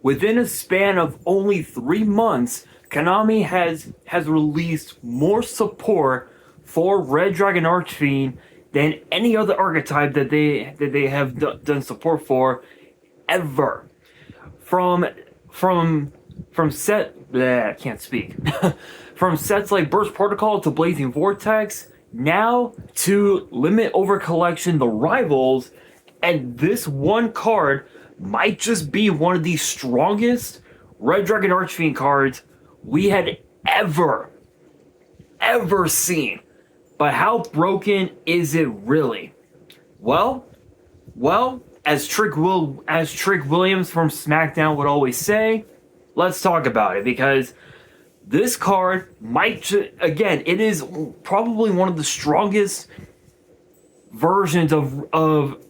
within a span of only 3 months, Konami has released more support for Red Dragon Archfiend than any other archetype that they have done support for ever. From set bleh, I can't speak. From sets like Burst Protocol to Blazing Vortex, now to Limit Over Collection, the Rivals, and this one card might just be one of the strongest Red Dragon Archfiend cards we had ever seen. But how broken is it really? Well, as Trick Williams from SmackDown would always say, let's talk about it, because this card might again, it is probably one of the strongest versions of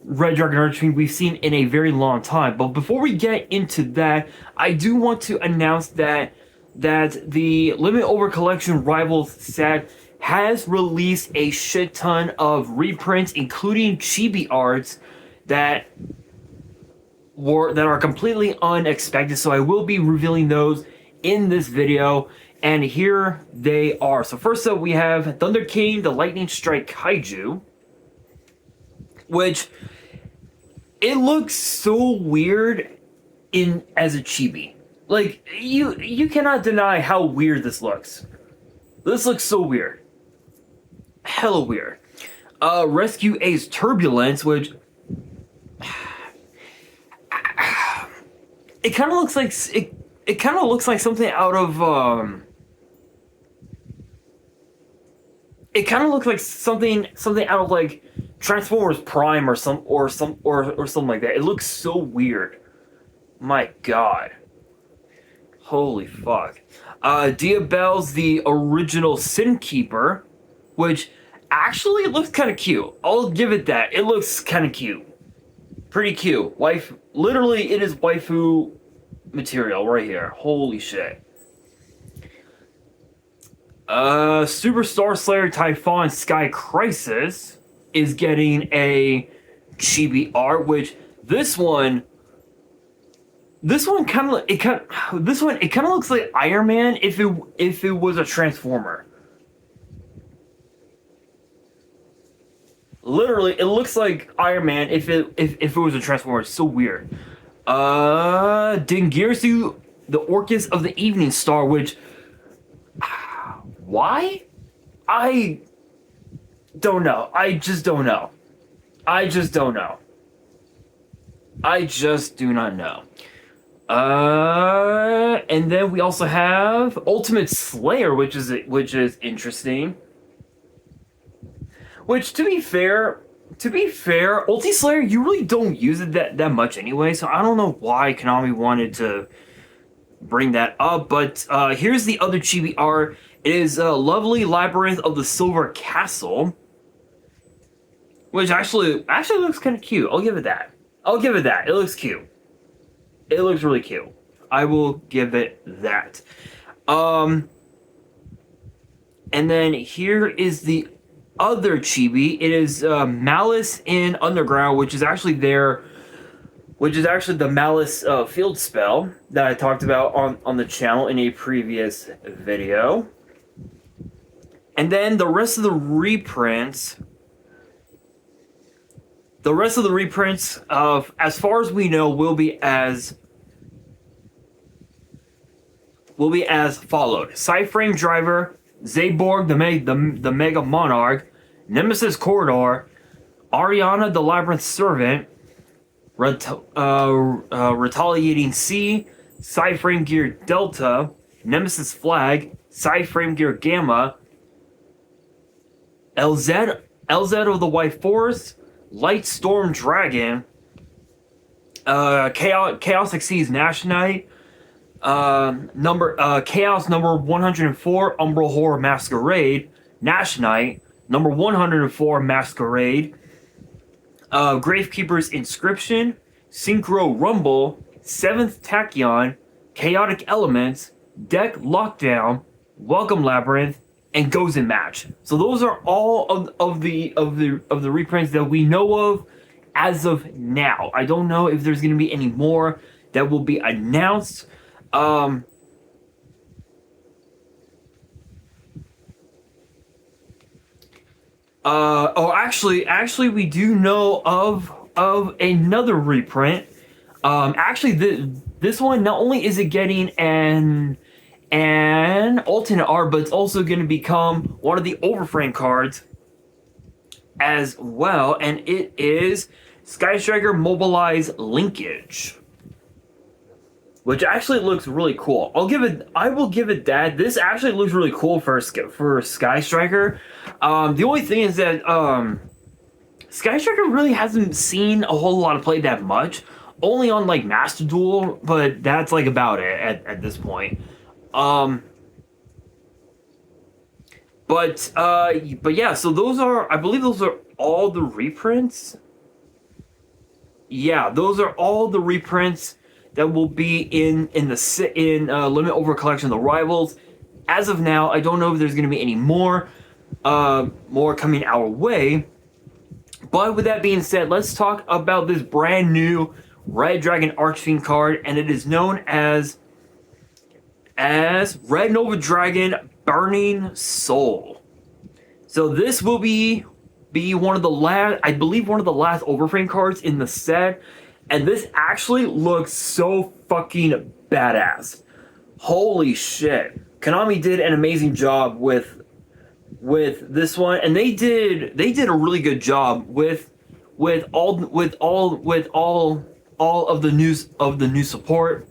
Red Dragon Archfiend we've seen in a very long time. But before we get into that, I do want to announce that the Limit Over Collection Rivals set has released a shit ton of reprints, including chibi arts that are completely unexpected. So I will be revealing those in this video, and here they are. So first up, we have Thunder King, the Lightning Strike Kaiju, which it looks so weird as a chibi. Like, you cannot deny how weird this looks. This looks so weird. Hella weird. Rescue Ace Turbulence, which it kind of looks like it kind of looks like something out of it kind of looks like something out of like Transformers Prime or something like that. It looks so weird. My God. Holy fuck. Diabelle's the original Sin Keeper, which actually looks kind of cute. I'll give it that. It looks kind of cute. Pretty cute. Literally, it is waifu material right here. Holy shit. Superstar Slayer Typhon Sky Crisis is getting a chibi art, which this one kind of looks like Iron Man if it was a Transformer. Literally, it looks like Iron Man if it was a Transformer. It's so weird. Dingirsu, the Orcus of the Evening Star, which why? I don't know. I just do not know. And then we also have Ultimate Slayer, which is interesting. Which, to be fair, Ulti Slayer, you really don't use it that much anyway, so I don't know why Konami wanted to bring that up. But here's the other chibi art. It is Lovely Labyrinth of the Silver Castle, which actually looks kind of cute. I'll give it that. It looks cute. It looks really cute. I will give it that. And then here is the other chibi. It is Malice in Underground, which is actually the Malice field spell that I talked about on the channel in a previous video. And then the rest of the reprints of, as far as we know, will be as followed: Cyframe Driver, Zaborg, the Mega Monarch, Nemesis Corridor, Ariana the Labyrinth Servant, Retaliating Sea, Cyframe Gear Delta, Nemesis Flag, Cyframe Gear Gamma, LZ of the White Forest, Light Storm Dragon, Chaos Exceeds Nash Knight, Chaos number 104, Umbral Horror Masquerade, Nash Knight, number 104, Masquerade, Gravekeeper's Inscription, Synchro Rumble, 7th Tachyon, Chaotic Elements, Deck Lockdown, Welcome Labyrinth, and Gozen Match. So those are all of the reprints that we know of as of now. I don't know if there's going to be any more that will be announced. Um, actually, we do know of another reprint. Actually, this one, not only is it getting an alternate art, but it's also going to become one of the overframe cards as well, and it is Sky Striker Mobilize Linkage, which actually looks really cool. I will give it that. This actually looks really cool for Sky Striker. The only thing is that Sky Striker really hasn't seen a whole lot of play that much. Only on like Master Duel, but that's like about it at this point. But yeah, so I believe those are all the reprints. Yeah, those are all the reprints that will be in Limit Over Collection, the Rivals. As of now, I don't know if there's going to be any more coming our way. But with that being said, let's talk about this brand new Red Dragon Archfiend card, and it is known as Red Nova Dragon Burning Soul. So this will be one of the last, I believe, one of the last overframe cards in the set, and this actually looks so fucking badass. Holy shit! Konami did an amazing job with this one, and they did a really good job with all of the new support.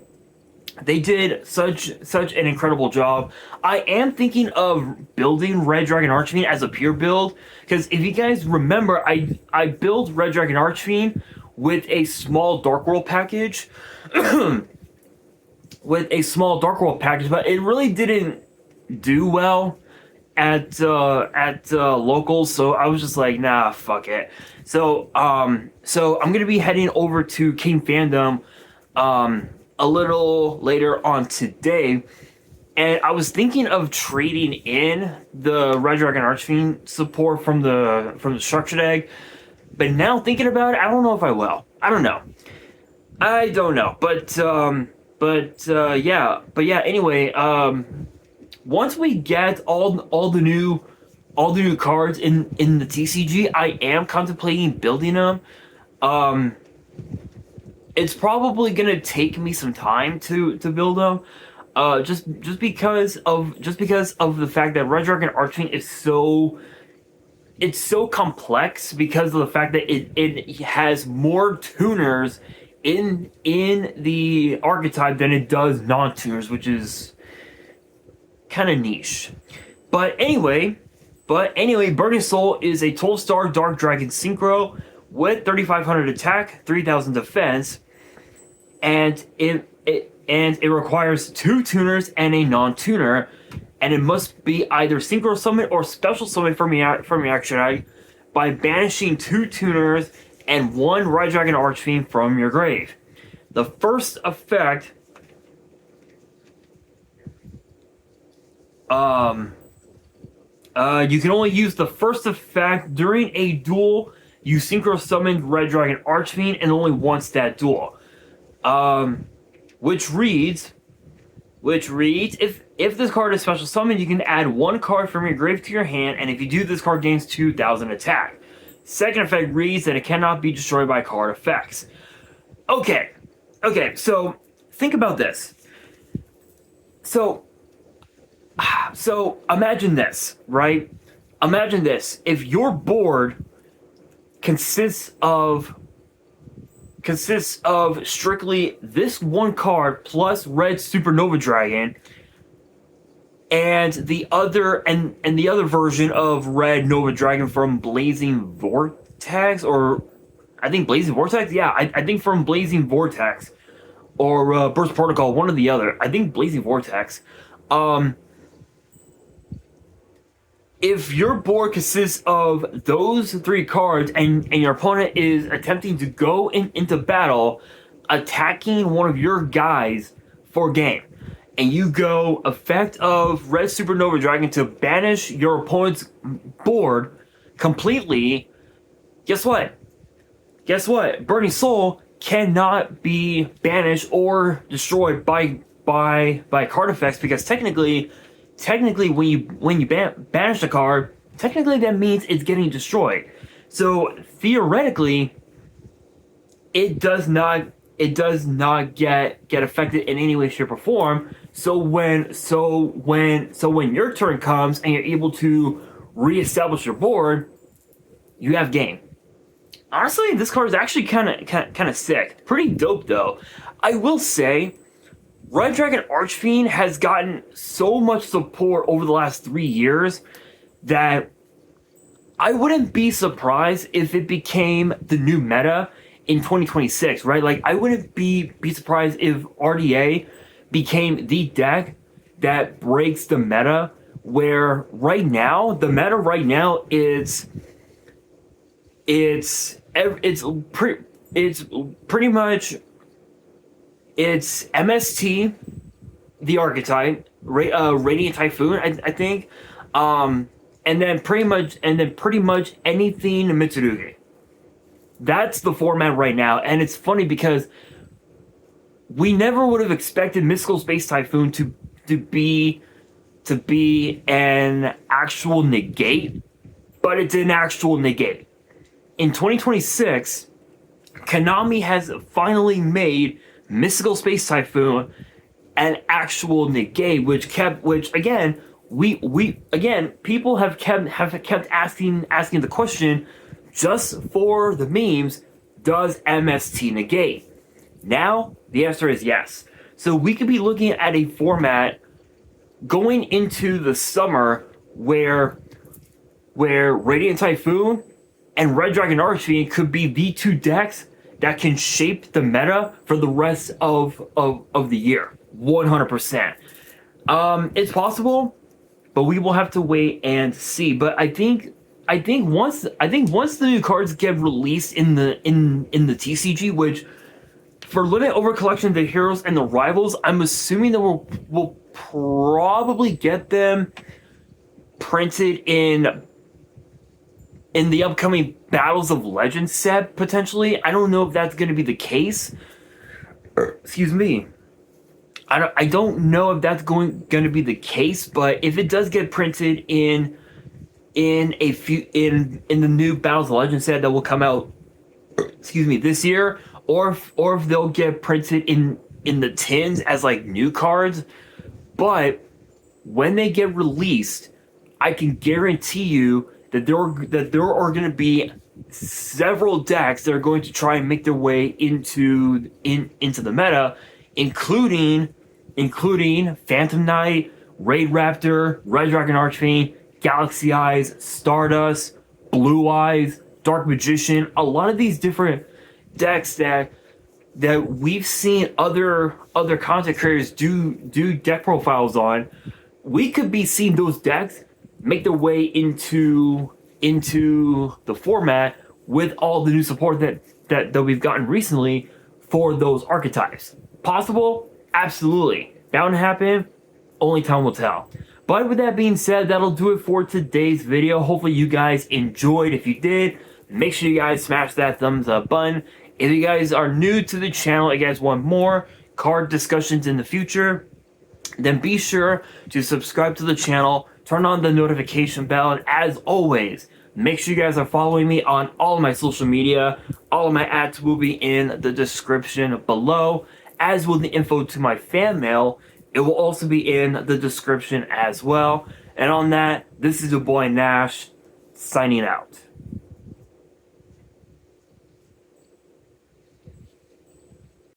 They did such an incredible job. I am thinking of building Red Dragon Archfiend as a pure build, because if you guys remember, I built Red Dragon Archfiend with a small Dark World package, but it really didn't do well at locals, so I was just like, nah, fuck it. So I'm gonna be heading over to King Fandom a little later on today, and I was thinking of trading in the Red Dragon Archfiend support from the structured egg, but now thinking about it, I don't know if I will. I don't know. But yeah. Anyway, once we get all the new cards in the TCG, I am contemplating building them. It's probably gonna take me some time to build them, just because of the fact that Red Dragon Archfiend is so complex, because of the fact that it has more tuners in the archetype than it does non-tuners, which is kind of niche. But anyway, Burning Soul is a 12-star Dark Dragon Synchro with 3,500 attack, 3,000 defense, and it requires 2 tuners and a non-tuner, and it must be either Synchro Summon or Special Summon from your action by banishing 2 tuners and 1 Red Dragon Archfiend from your grave. The first effect, you can only use the first effect during a duel. You Synchro Summoned Red Dragon Archfiend, and only once that duel. Which reads, if this card is special summoned, you can add 1 card from your grave to your hand, and if you do, this card gains 2,000 attack. Second effect reads that it cannot be destroyed by card effects. Okay, so think about this. So imagine this, right? Imagine this. If your board consists of strictly this 1 card plus Red Supernova Dragon, and the other version of Red Nova Dragon from Blazing Vortex, or I think Blazing Vortex. Yeah, I think from Blazing Vortex or Burst Protocol, one or the other. I think Blazing Vortex. If your board consists of those 3 cards, and your opponent is attempting to go into battle, attacking one of your guys for game, and you go effect of Red Supernova Dragon to banish your opponent's board completely, guess what? Burning Soul cannot be banished or destroyed by card effects, because technically when you banish a card, technically that means it's getting destroyed. So theoretically, it does not get affected in any way, shape, or form. So when your turn comes and you're able to reestablish your board, you have game. Honestly, this card is actually kind of sick. Pretty dope though. I will say, Red Dragon Archfiend has gotten so much support over the last 3 years that I wouldn't be surprised if it became the new meta in 2026, right? Like, I wouldn't be surprised if RDA became the deck that breaks the meta, where right now, the meta right now is it's pretty much it's MST, the archetype, Radiant Typhoon, I think, and then pretty much anything Mitsurugi. That's the format right now, and it's funny because we never would have expected Mystical Space Typhoon to be an actual negate, but it's an actual negate. In 2026, Konami has finally made Mystical Space Typhoon an actual negate, which again, people have kept asking the question, just for the memes, does MST negate? Now the answer is yes. So we could be looking at a format going into the summer where Radiant Typhoon and Red Dragon Archfiend could be the two decks that can shape the meta for the rest of the year. 100%. It's possible, but we will have to wait and see. But I think once the new cards get released in the TCG, which for Limit Over Collection, the Heroes and the Rivals, I'm assuming that we'll probably get them printed in the upcoming Battles of Legends set, potentially. I don't know if that's going to be the case. Excuse me. I don't know if that's going to be the case, but if it does get printed in the new Battles of Legends set that will come out, this year, or if they'll get printed in the tins as like new cards, but when they get released, I can guarantee you that there are going to be several decks that are going to try and make their way into the meta, including Phantom Knight, Raid Raptor, Red Dragon Archfiend, Galaxy Eyes, Stardust, Blue Eyes, Dark Magician. A lot of these different decks that we've seen other content creators do deck profiles on. We could be seeing those decks make their way into the format with all the new support that we've gotten recently for those archetypes. Possible? Absolutely. Bound to happen? Only time will tell. But with that being said, that'll do it for today's video. Hopefully you guys enjoyed. If you did, make sure you guys smash that thumbs up button. If you guys are new to the channel, you guys want more card discussions in the future, then be sure to subscribe to the channel, turn on the notification bell, and as always, make sure you guys are following me on all of my social media. All of my ads will be in the description below, as will the info to my fan mail. It will also be in the description as well. And on that, this is your boy Nash, signing out.